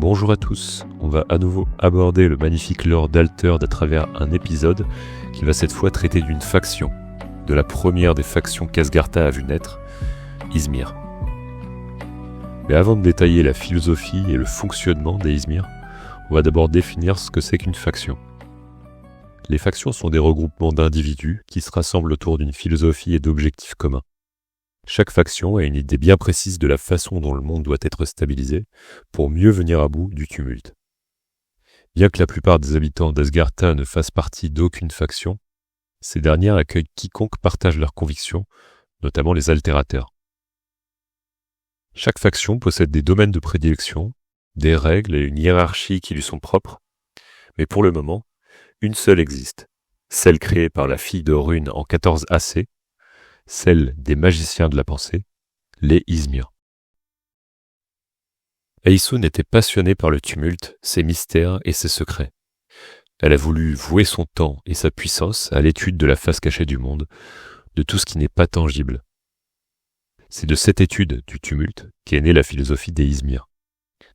Bonjour à tous, on va à nouveau aborder le magnifique lore d'Alterd à travers un épisode qui va cette fois traiter d'une faction, de la première des factions qu'Asgartha a vu naître, Ysmir. Mais avant de détailler la philosophie et le fonctionnement des Ysmir, on va d'abord définir ce que c'est qu'une faction. Les factions sont des regroupements d'individus qui se rassemblent autour d'une philosophie et d'objectifs communs. Chaque faction a une idée bien précise de la façon dont le monde doit être stabilisé pour mieux venir à bout du tumulte. Bien que la plupart des habitants d'Asgartha ne fassent partie d'aucune faction, ces dernières accueillent quiconque partage leurs convictions, notamment les altérateurs. Chaque faction possède des domaines de prédilection, des règles et une hiérarchie qui lui sont propres, mais pour le moment, une seule existe, celle créée par la fille de Rune en 14 AC, celle des magiciens de la pensée, les Ysmir. Aïsoun était passionnée par le tumulte, ses mystères et ses secrets. Elle a voulu vouer son temps et sa puissance à l'étude de la face cachée du monde, de tout ce qui n'est pas tangible. C'est de cette étude du tumulte qu'est née la philosophie des Ysmir,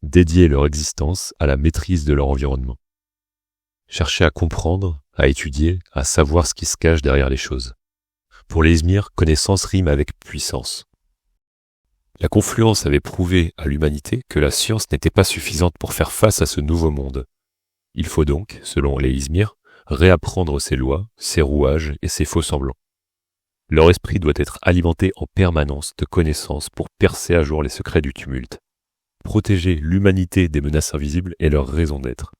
dédier leur existence à la maîtrise de leur environnement. Chercher à comprendre, à étudier, à savoir ce qui se cache derrière les choses. Pour les Ysmir, connaissance rime avec puissance. La confluence avait prouvé à l'humanité que la science n'était pas suffisante pour faire face à ce nouveau monde. Il faut donc, selon les Ysmir, réapprendre ses lois, ses rouages et ses faux-semblants. Leur esprit doit être alimenté en permanence de connaissances pour percer à jour les secrets du tumulte. Protéger l'humanité des menaces invisibles est leur raison d'être,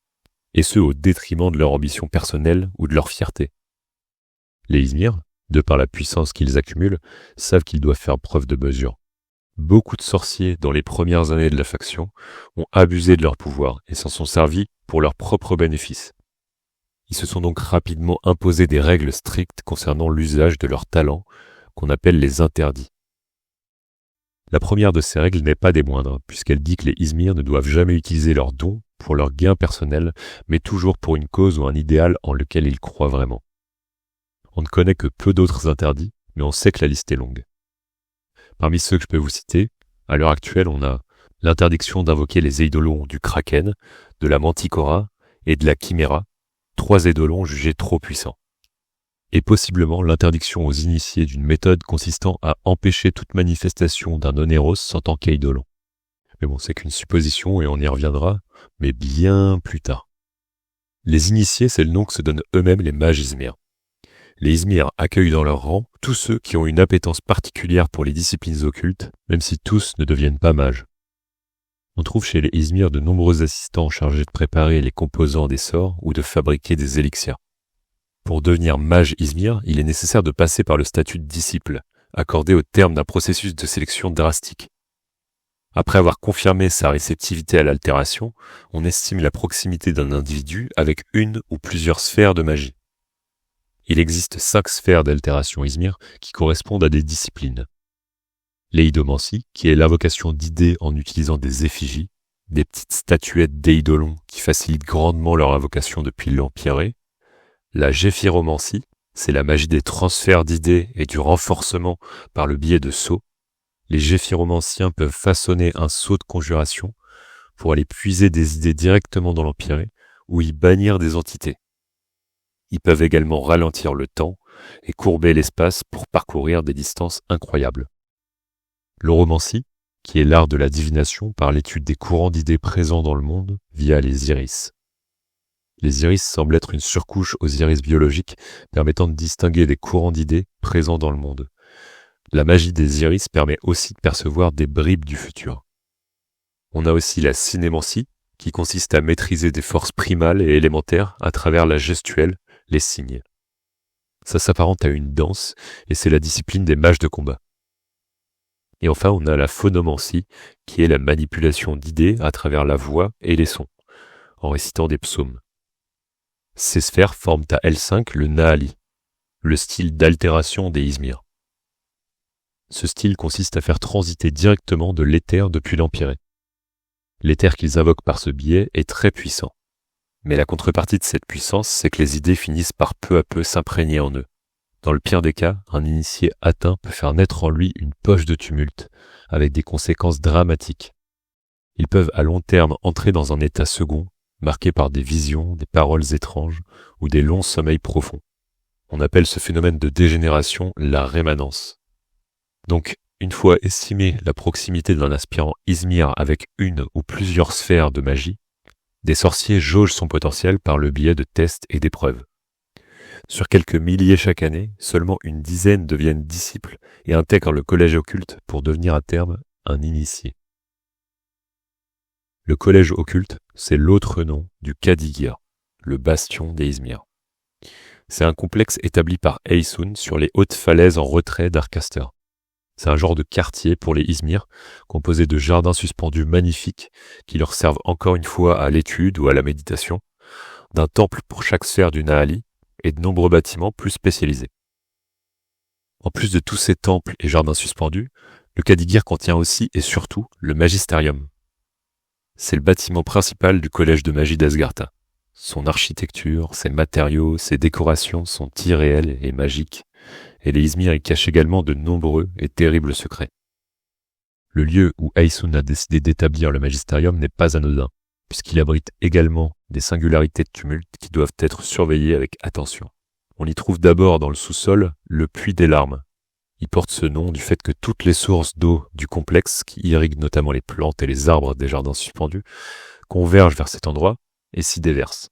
et ce au détriment de leur ambition personnelle ou de leur fierté. Les Ysmir, de par la puissance qu'ils accumulent, savent qu'ils doivent faire preuve de mesure. Beaucoup de sorciers, dans les premières années de la faction, ont abusé de leur pouvoir et s'en sont servis pour leur propre bénéfice. Ils se sont donc rapidement imposés des règles strictes concernant l'usage de leurs talents, qu'on appelle les interdits. La première de ces règles n'est pas des moindres, puisqu'elle dit que les Ysmir ne doivent jamais utiliser leurs dons pour leur gain personnel, mais toujours pour une cause ou un idéal en lequel ils croient vraiment. On ne connaît que peu d'autres interdits, mais on sait que la liste est longue. Parmi ceux que je peux vous citer, à l'heure actuelle, on a l'interdiction d'invoquer les eidolons du Kraken, de la Manticora et de la Chiméra, 3 eidolons jugés trop puissants. Et possiblement l'interdiction aux initiés d'une méthode consistant à empêcher toute manifestation d'un onéros en tant qu'eidolon. Mais bon, c'est qu'une supposition et on y reviendra, mais bien plus tard. Les initiés, c'est le nom que se donnent eux-mêmes les mages Ysmir. Les Ysmir accueillent dans leur rang tous ceux qui ont une appétence particulière pour les disciplines occultes, même si tous ne deviennent pas mages. On trouve chez les Ysmir de nombreux assistants chargés de préparer les composants des sorts ou de fabriquer des élixirs. Pour devenir mage Ysmir, il est nécessaire de passer par le statut de disciple, accordé au terme d'un processus de sélection drastique. Après avoir confirmé sa réceptivité à l'altération, on estime la proximité d'un individu avec une ou plusieurs sphères de magie. Il existe 5 sphères d'altération Ysmir qui correspondent à des disciplines. L'eidomancie, qui est l'invocation d'idées en utilisant des effigies, des petites statuettes d'éidolons qui facilitent grandement leur invocation depuis l'Empyrée. La géphyromancie, c'est la magie des transferts d'idées et du renforcement par le biais de sceaux. Les géphyromanciens peuvent façonner un sceau de conjuration pour aller puiser des idées directement dans l'Empyrée ou y bannir des entités. Ils peuvent également ralentir le temps et courber l'espace pour parcourir des distances incroyables. L'oromancie, qui est l'art de la divination par l'étude des courants d'idées présents dans le monde via les iris. Les iris semblent être une surcouche aux iris biologiques permettant de distinguer des courants d'idées présents dans le monde. La magie des iris permet aussi de percevoir des bribes du futur. On a aussi la synémancie, qui consiste à maîtriser des forces primales et élémentaires à travers la gestuelle, les signes. Ça s'apparente à une danse et c'est la discipline des mages de combat. Et enfin, on a la phonomancie, qui est la manipulation d'idées à travers la voix et les sons, en récitant des psaumes. Ces sphères forment à L5 le Naali, le style d'altération des Ysmir. Ce style consiste à faire transiter directement de l'éther depuis l'Empyrée. L'éther qu'ils invoquent par ce biais est très puissant. Mais la contrepartie de cette puissance, c'est que les idées finissent par peu à peu s'imprégner en eux. Dans le pire des cas, un initié atteint peut faire naître en lui une poche de tumulte, avec des conséquences dramatiques. Ils peuvent à long terme entrer dans un état second, marqué par des visions, des paroles étranges ou des longs sommeils profonds. On appelle ce phénomène de dégénération la rémanence. Donc, une fois estimée la proximité d'un aspirant Izmir avec une ou plusieurs sphères de magie, des sorciers jaugent son potentiel par le biais de tests et d'épreuves. Sur quelques milliers chaque année, seulement une dizaine deviennent disciples et intègrent le collège occulte pour devenir à terme un initié. Le collège occulte, c'est l'autre nom du Kadigir, le bastion des Izmir. C'est un complexe établi par Aysun sur les hautes falaises en retrait d'Arcaster. C'est un genre de quartier pour les Izmir, composé de jardins suspendus magnifiques qui leur servent encore une fois à l'étude ou à la méditation, d'un temple pour chaque sphère du Naali et de nombreux bâtiments plus spécialisés. En plus de tous ces temples et jardins suspendus, le Kadigir contient aussi et surtout le Magisterium. C'est le bâtiment principal du collège de magie d'Asgartha. Son architecture, ses matériaux, ses décorations sont irréels et magiques, et les Izmir y cachent également de nombreux et terribles secrets. Le lieu où Aysun a décidé d'établir le Magisterium n'est pas anodin, puisqu'il abrite également des singularités de tumulte qui doivent être surveillées avec attention. On y trouve d'abord dans le sous-sol le puits des larmes. Il porte ce nom du fait que toutes les sources d'eau du complexe, qui irriguent notamment les plantes et les arbres des jardins suspendus, convergent vers cet endroit et s'y déversent.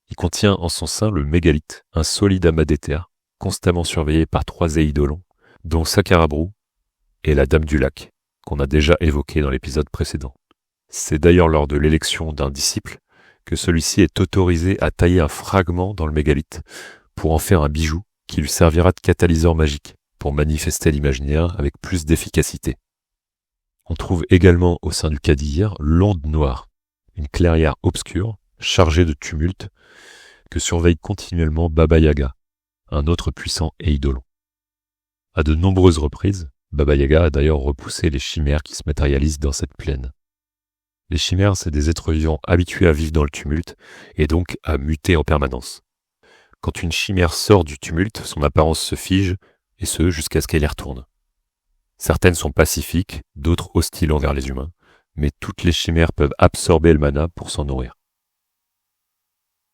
Il contient en son sein le mégalithe, un solide amas d'éther, constamment surveillé par 3 éidolons, dont Sakarabrou et la Dame du Lac, qu'on a déjà évoqué dans l'épisode précédent. C'est d'ailleurs lors de l'élection d'un disciple que celui-ci est autorisé à tailler un fragment dans le mégalithe pour en faire un bijou qui lui servira de catalyseur magique pour manifester l'imaginaire avec plus d'efficacité. On trouve également au sein du Kadigir l'onde noire, une clairière obscure chargée de tumulte que surveille continuellement Baba Yaga, un autre puissant eidolon. À de nombreuses reprises, Baba Yaga a d'ailleurs repoussé les chimères qui se matérialisent dans cette plaine. Les chimères, c'est des êtres vivants habitués à vivre dans le tumulte et donc à muter en permanence. Quand une chimère sort du tumulte, son apparence se fige, et ce jusqu'à ce qu'elle y retourne. Certaines sont pacifiques, d'autres hostiles envers les humains, mais toutes les chimères peuvent absorber le mana pour s'en nourrir.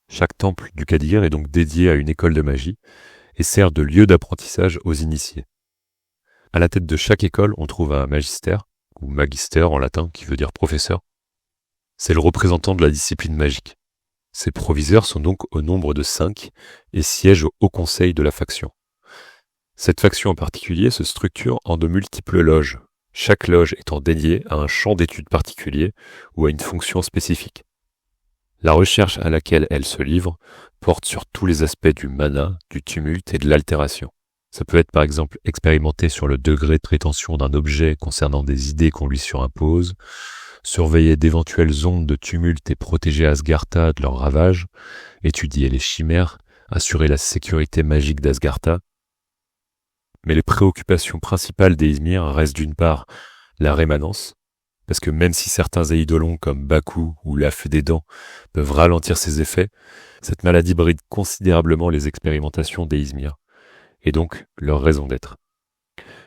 Chaque temple du Kadigir est donc dédié à une école de magie et sert de lieu d'apprentissage aux initiés. À la tête de chaque école, on trouve un magister, ou magister en latin, qui veut dire professeur. C'est le représentant de la discipline magique. Ces proviseurs sont donc au nombre de 5 et siègent au haut conseil de la faction. Cette faction en particulier se structure en de multiples loges, chaque loge étant dédiée à un champ d'études particulier ou à une fonction spécifique. La recherche à laquelle elle se livre porte sur tous les aspects du mana, du tumulte et de l'altération. Ça peut être par exemple expérimenter sur le degré de rétention d'un objet concernant des idées qu'on lui surimpose, surveiller d'éventuelles ondes de tumulte et protéger Asgartha de leurs ravages, étudier les chimères, assurer la sécurité magique d'Asgartha. Mais les préoccupations principales des Izmir restent d'une part la rémanence, parce que même si certains éidolons comme Baku ou la Fée des Dents peuvent ralentir ses effets, cette maladie bride considérablement les expérimentations des Izmir, et donc leur raison d'être.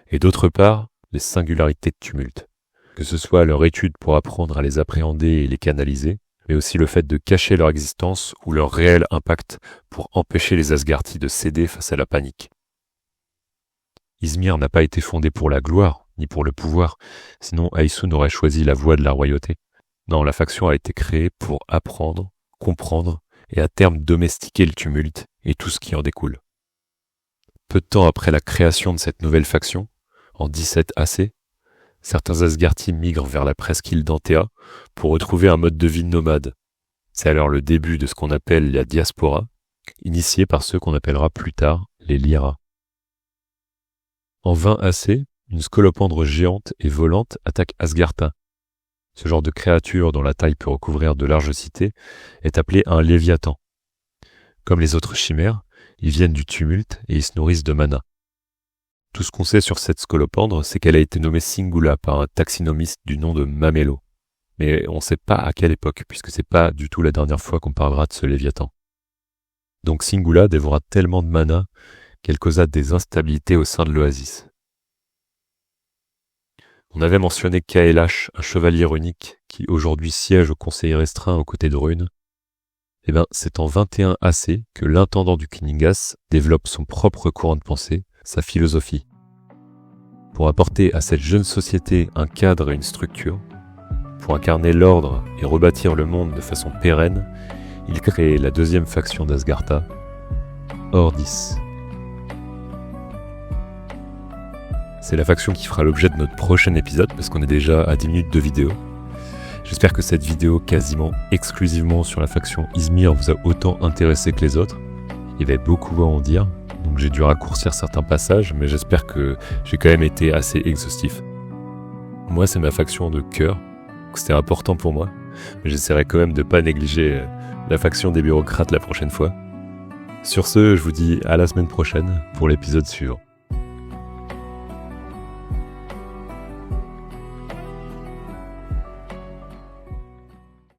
Et d'autre part, les singularités de tumulte, que ce soit leur étude pour apprendre à les appréhender et les canaliser, mais aussi le fait de cacher leur existence ou leur réel impact pour empêcher les Asgarthi de céder face à la panique. Izmir n'a pas été fondé pour la gloire, ni pour le pouvoir, sinon Aysun aurait choisi la voie de la royauté. Non, la faction a été créée pour apprendre, comprendre et à terme domestiquer le tumulte et tout ce qui en découle. Peu de temps après la création de cette nouvelle faction, en 17 AC, certains Asgarthi migrent vers la presqu'île d'Antea pour retrouver un mode de vie nomade. C'est alors le début de ce qu'on appelle la diaspora, initiée par ceux qu'on appellera plus tard les Lyra. En 20 AC, une scolopendre géante et volante attaque Asgartha. Ce genre de créature dont la taille peut recouvrir de larges cités est appelé un léviathan. Comme les autres chimères, ils viennent du tumulte et ils se nourrissent de mana. Tout ce qu'on sait sur cette scolopendre, c'est qu'elle a été nommée Singula par un taxinomiste du nom de Mamelo. Mais on ne sait pas à quelle époque, puisque c'est pas du tout la dernière fois qu'on parlera de ce léviathan. Donc Singula dévora tellement de mana qu'elle causa des instabilités au sein de l'oasis. On avait mentionné Kaelash, un chevalier runique qui aujourd'hui siège au conseil restreint aux côtés de Rune, c'est en 21 AC que l'intendant du Kningas développe son propre courant de pensée, sa philosophie. Pour apporter à cette jeune société un cadre et une structure, pour incarner l'ordre et rebâtir le monde de façon pérenne, il crée la deuxième faction d'Asgartha, Ordis. C'est la faction qui fera l'objet de notre prochain épisode parce qu'on est déjà à 10 minutes de vidéo. J'espère que cette vidéo quasiment exclusivement sur la faction Ysmir vous a autant intéressé que les autres. Il y avait beaucoup à en dire, donc j'ai dû raccourcir certains passages, mais j'espère que j'ai quand même été assez exhaustif. Moi, c'est ma faction de cœur, donc c'était important pour moi, mais j'essaierai quand même de ne pas négliger la faction des bureaucrates la prochaine fois. Sur ce, je vous dis à la semaine prochaine pour l'épisode suivant.